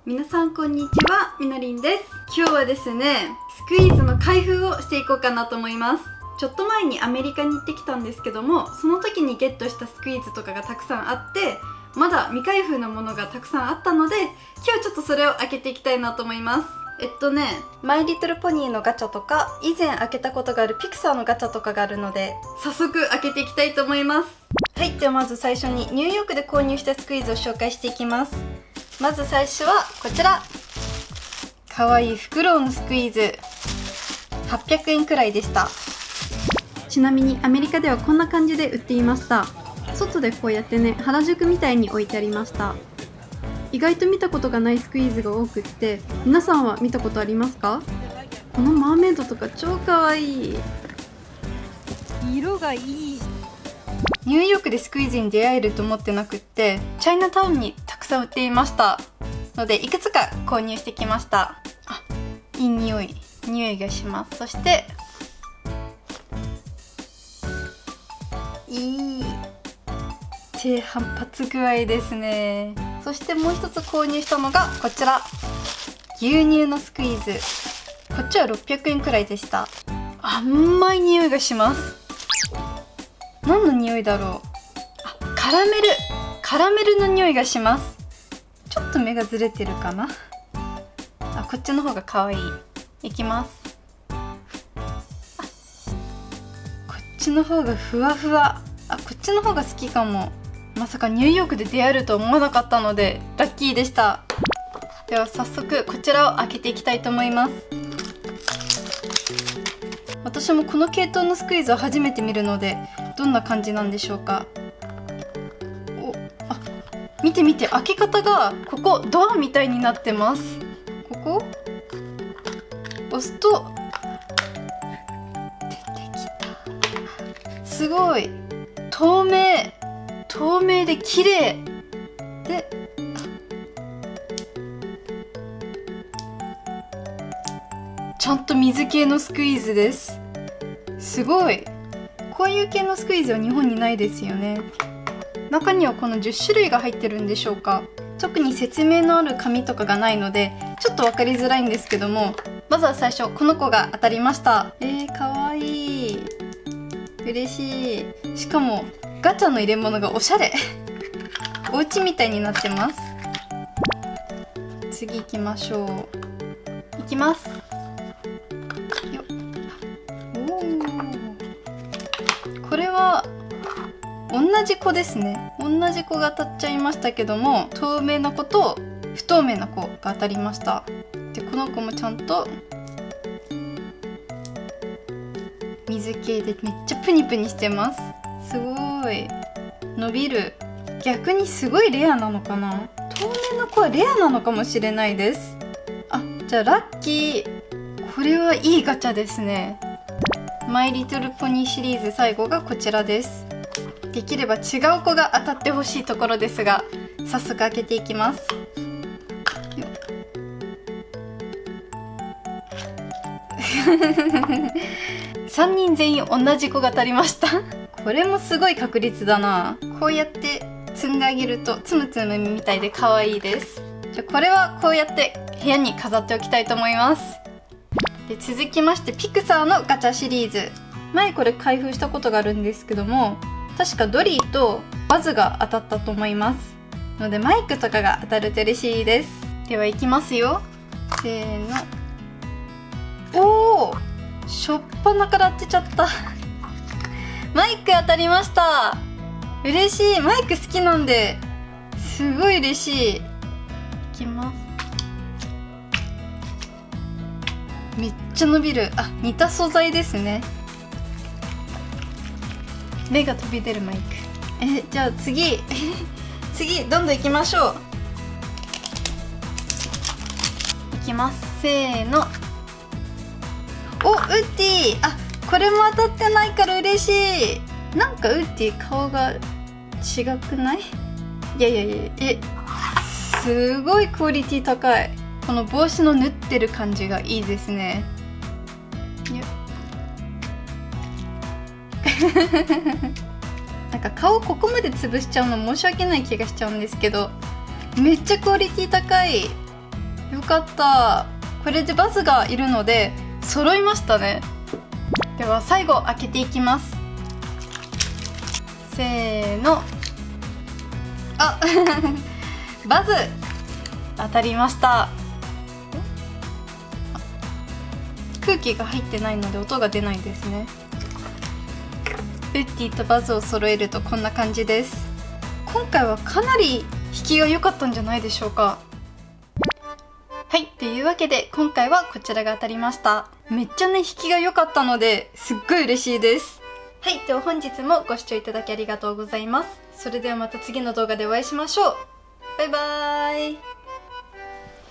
皆さんこんにちは、みのりんです。今日はですね、スクイーズの開封をしていこうかなと思います。ちょっと前にアメリカに行ってきたんですけども、その時にゲットしたスクイーズとかがたくさんあって、まだ未開封のものがたくさんあったので、今日ちょっとそれを開けていきたいなと思います。マイリトルポニーのガチャとか、以前開けたことがあるピクサーのガチャとかがあるので、早速開けていきたいと思います。はい、ではまず最初にニューヨークで購入したスクイーズを紹介していきます。まず最初はこちら、かわいいフクロウのスクイーズ、800円くらいでした。ちなみにアメリカではこんな感じで売っていました。外でこうやってね、原宿みたいに置いてありました。意外と見たことがないスクイーズが多くって、皆さんは見たことありますか？このマーメイドとか超かわいい。色がいい。ニューヨークでスクイーズに出会えると思ってなくって、チャイナタウンにたくさん売っていましたので、いくつか購入してきました。あ、いい匂いがします。そしていい低反発具合ですね。そしてもう一つ購入したのがこちら、牛乳のスクイーズ。こっちは600円くらいでした。甘い匂いがします。何の匂いだろう。カラメルの匂いがします。ちょっと目がずれてるかな。こっちの方が可愛い。いきます。こっちの方がふわふわ。こっちの方が好きかも。まさかニューヨークで出会えると思わなかったのでラッキーでした。では早速こちらを開けていきたいと思います。私もこの系統のスクイーズを初めて見るので、どんな感じなんでしょうか。見て見て、開け方がここドアみたいになってます。ここ押すと出てきた。すごい透明で綺麗で、ちゃんと水系のスクイーズです。すごい。こういう系のスクイーズは日本にないですよね。中にはこの10種類が入ってるんでしょうか。特に説明のある紙とかがないのでちょっと分かりづらいんですけども、まずは最初この子が当たりました。かわいい。嬉しい。しかもガチャの入れ物がおしゃれ。お家みたいになってます。次行きましょう。いきます。よっ。これは同じ子ですね。同じ子が当たっちゃいましたけども、透明な子と不透明な子が当たりました。でこの子もちゃんと水系でめっちゃプニプニしてます。すごい伸びる。逆にすごいレアなのかな。透明な子はレアなのかもしれないです。じゃあラッキー。これはいいガチャですね。マイリトルポニーシリーズ最後がこちらです。できれば違う子が当たってほしいところですが、早速開けていきます。3人全員同じ子が当たりました。これもすごい確率だな。こうやって積んであげるとつむつむみたいで可愛いです。じゃあこれはこうやって部屋に飾っておきたいと思います。で続きまして、ピクサーのガチャシリーズ。前これ開封したことがあるんですけども、確かドリーとバズが当たったと思いますので、マイクとかが当たると嬉しいです。ではいきますよ。せーの。おー、しょっぱなから当てちゃった。マイク当たりました。嬉しい。マイク好きなんですごい嬉しい。いきます。めっちゃ伸びる。似た素材ですね。目が飛び出るマイク。じゃあ次どんどん行きましょう。いきます。せーの。お、ウッディ。これも当たってないから嬉しい。なんかウッディ顔が違くない？いや、すごいクオリティ高い。この帽子の縫ってる感じがいいですね。なんか顔ここまで潰しちゃうの申し訳ない気がしちゃうんですけど、めっちゃクオリティ高い。よかった。これでバズがいるので揃いましたね。では最後開けていきます。せーの。あバズ当たりました。空気が入ってないので音が出ないですね。ウッディとバズを揃えるとこんな感じです。今回はかなり引きが良かったんじゃないでしょうか。はい、というわけで今回はこちらが当たりました。めっちゃね引きが良かったのですっごい嬉しいです。はい、では本日もご視聴いただきありがとうございます。それではまた次の動画でお会いしましょう。バイバーイ。